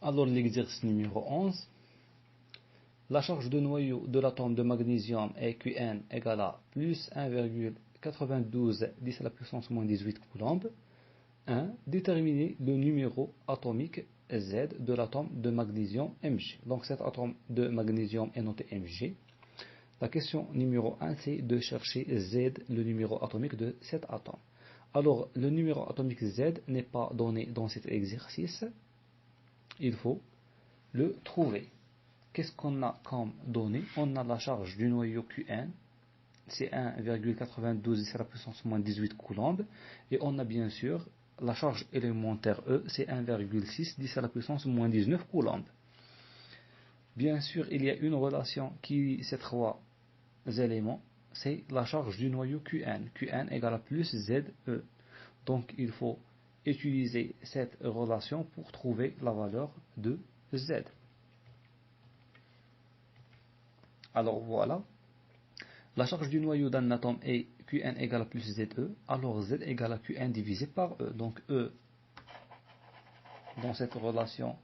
Alors l'exercice numéro 11. La charge de noyau de l'atome de magnésium est Qn égale à plus 1,92 10 à la puissance moins 18 coulombs. 1. Déterminer le numéro atomique Z de l'atome de magnésium Mg. Donc cet atome de magnésium est noté Mg. La question numéro 1, c'est de chercher Z, le numéro atomique de cet atome. Alors, le numéro atomique Z n'est pas donné dans cet exercice. Il faut le trouver. Qu'est-ce qu'on a comme données? On a la charge du noyau Qn, c'est 1,92 10 à la puissance moins 18 coulombs. Et on a bien sûr la charge élémentaire E, c'est 1,6 10 à la puissance moins 19 coulombs. Bien sûr, il y a une relation qui lie ces trois éléments, c'est la charge du noyau Qn. Qn égale à plus ZE. Donc il faut utiliser cette relation pour trouver la valeur de Z. Alors voilà, la charge du noyau d'un atome est Qn égale à plus ZE, alors Z égale à Qn divisé par E. Donc E, dans cette relation,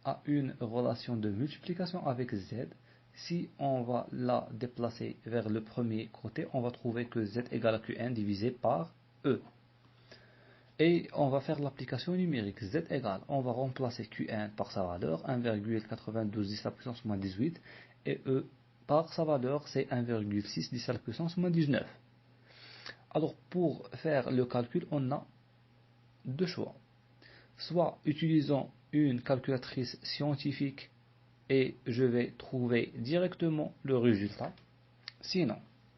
a une relation de multiplication avec Z. Si on va la déplacer vers le premier côté, on va trouver que Z égale à Qn divisé par E. Et on va faire l'application numérique. Z égale, on va remplacer Qn par sa valeur, 1,92 10 à la puissance moins 18, et E par sa valeur, c'est 1,6 10 à la puissance moins 19. Alors pour faire le calcul, on a deux choix. Soit utilisons une calculatrice scientifique et je vais trouver directement le résultat. Sinon,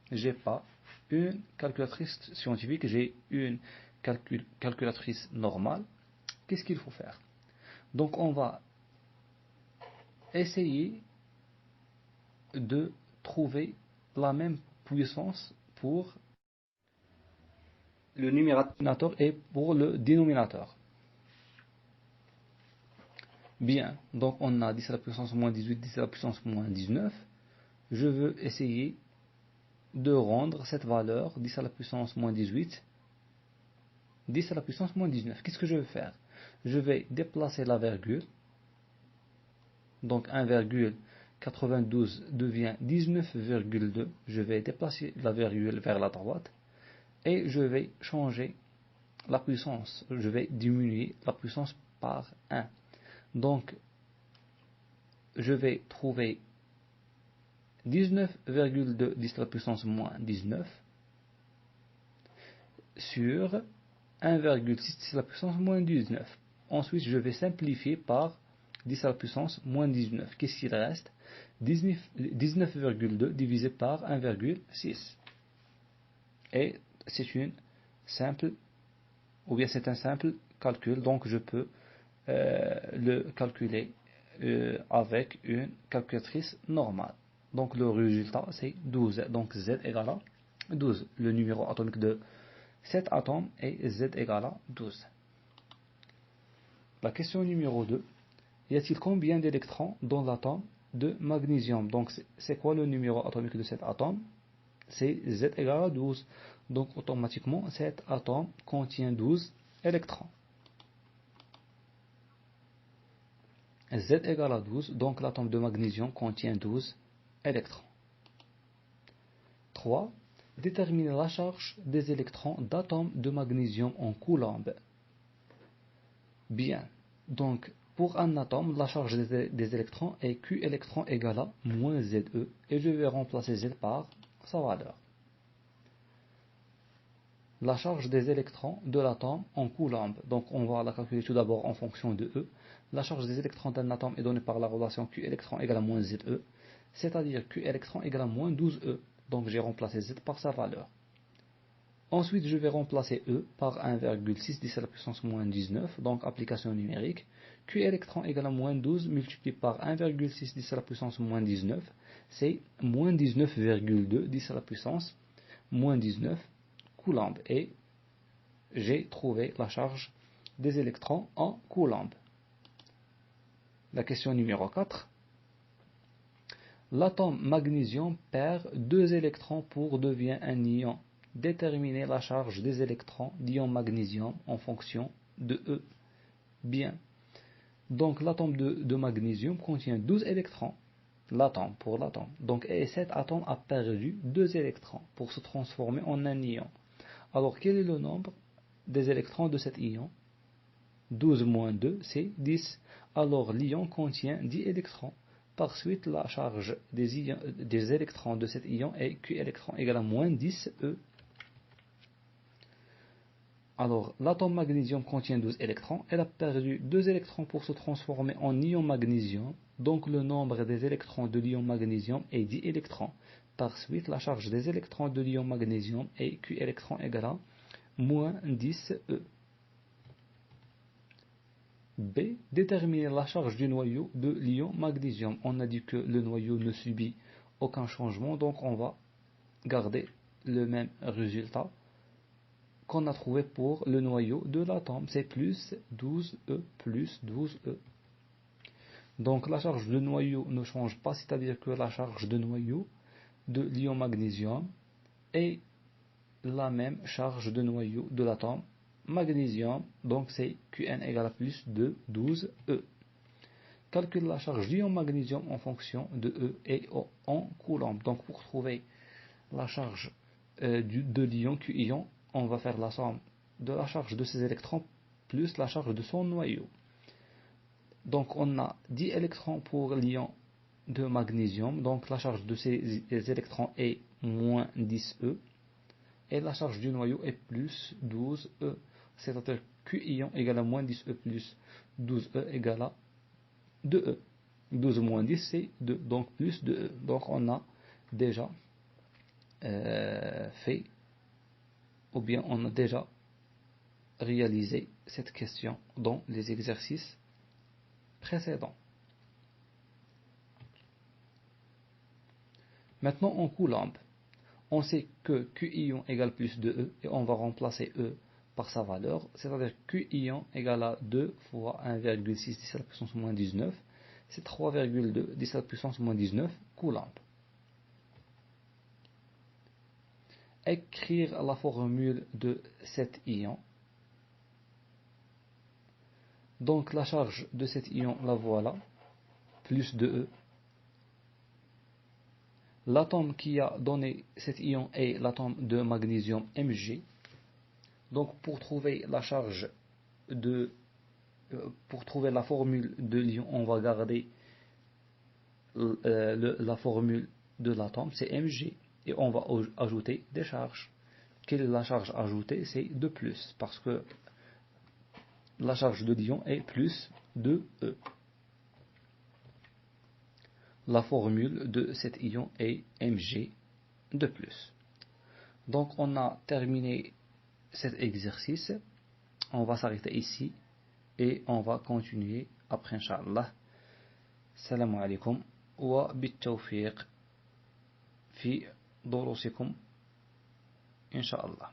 j'ai pas une calculatrice scientifique, j'ai une calculatrice normale. Qu'est-ce qu'il faut faire? Donc on va essayer de trouver la même puissance pour le numérateur et pour le dénominateur. Bien, donc on a 10 à la puissance moins 18, 10 à la puissance moins 19. Je veux essayer de rendre cette valeur 10 à la puissance moins 18, 10 à la puissance moins 19. Qu'est-ce que je vais faire? Je vais déplacer la virgule. Donc 1,92 devient 19,2. Je vais déplacer la virgule vers la droite. Et je vais changer la puissance. Je vais diminuer la puissance par 1. Donc, je vais trouver 19,2 10 à la puissance moins 19 sur 1,6 10 à la puissance moins 19. Ensuite, je vais simplifier par 10 à la puissance moins 19. Qu'est-ce qu'il reste? 19,2 divisé par 1,6. Et c'est une simple, ou bien c'est un simple calcul, donc je peux le calculer avec une calculatrice normale. Donc le résultat c'est 12. Donc Z égale à 12. Le numéro atomique de cet atome est Z égale à 12. La question numéro 2. Y a-t-il combien d'électrons dans l'atome de magnésium? Donc c'est quoi le numéro atomique de cet atome? C'est Z égale à 12. Donc automatiquement cet atome contient 12 électrons. Z égale à 12, donc l'atome de magnésium contient 12 électrons. 3. Déterminer la charge des électrons d'atomes de magnésium en coulombs. Bien, donc pour un atome, la charge des électrons est Q électron égale à moins ZE, et je vais remplacer Z par sa valeur. La charge des électrons de l'atome en coulombs. Donc on va la calculer tout d'abord en fonction de E. La charge des électrons d'un atome est donnée par la relation Q électron égale à moins ZE, c'est-à-dire Q électron égale à moins 12E. Donc j'ai remplacé Z par sa valeur. Ensuite je vais remplacer E par 1,6 10 à la puissance moins 19, donc application numérique. Q électron égale à moins 12 multiplié par 1,6 10 à la puissance moins 19, c'est moins 19,2 10 à la puissance moins 19 coulombs. Et j'ai trouvé la charge des électrons en coulombs. La question numéro 4. L'atome magnésium perd 2 électrons pour devenir un ion. Déterminer la charge des électrons d'ion magnésium en fonction de E. Bien. Donc l'atome de magnésium contient 12 électrons. L'atome, pour l'atome. Donc, et cet atome a perdu 2 électrons pour se transformer en un ion. Alors, quel est le nombre des électrons de cet ion? 12 moins 2, c'est 10. Alors, l'ion contient 10 électrons. Par suite, la charge des électrons de cet ion est Q électrons égale à moins 10 E. Alors, l'atome magnésium contient 12 électrons. Elle a perdu 2 électrons pour se transformer en ion magnésium. Donc, le nombre des électrons de l'ion magnésium est 10 électrons. Par suite, la charge des électrons de l'ion magnésium est Q électrons égale à moins 10 E. B. Déterminer la charge du noyau de l'ion magnésium. On a dit que le noyau ne subit aucun changement, donc on va garder le même résultat qu'on a trouvé pour le noyau de l'atome, c'est plus 12E plus 12E. Donc la charge de noyau ne change pas, c'est-à-dire que la charge de noyau de l'ion magnésium est la même charge de noyau de l'atome magnésium, donc c'est Qn égale à plus de 12E. Calcule la charge du ion magnésium en fonction de E et en coulomb. Donc pour trouver la charge de l'ion Q-ion, on va faire la somme de la charge de ses électrons plus la charge de son noyau. Donc on a 10 électrons pour l'ion de magnésium, donc la charge de ces électrons est moins 10E, et la charge du noyau est plus 12E, c'est-à-dire Q-ion égale à moins 10E plus 12E égale à 2E. 12 moins 10 c'est 2, donc plus 2E. Donc on a déjà fait, ou bien on a déjà réalisé cette question dans les exercices précédents. Maintenant en coulomb, on sait que Q-ion égale plus 2E et on va remplacer E par sa valeur, c'est-à-dire Q-ion égale à 2 fois 1,6 10 à la puissance moins 19, c'est 3,2 10 à la puissance moins 19 coulomb. Écrire la formule de cet ion. Donc la charge de cet ion, la voilà, plus 2E. L'atome qui a donné cet ion est l'atome de magnésium Mg. Donc pour trouver la charge pour trouver la formule de l'ion, on va garder la formule de l'atome, c'est Mg, et on va ajouter des charges. Quelle est la charge ajoutée? C'est 2 plus, parce que la charge de l'ion est plus 2E. La formule de cet ion est Mg de plus. Donc on a terminé cet exercice. On va s'arrêter ici et on va continuer après, Inch'Allah. Salam alaikum wa bittawfiq fi durusikum, Inch'Allah.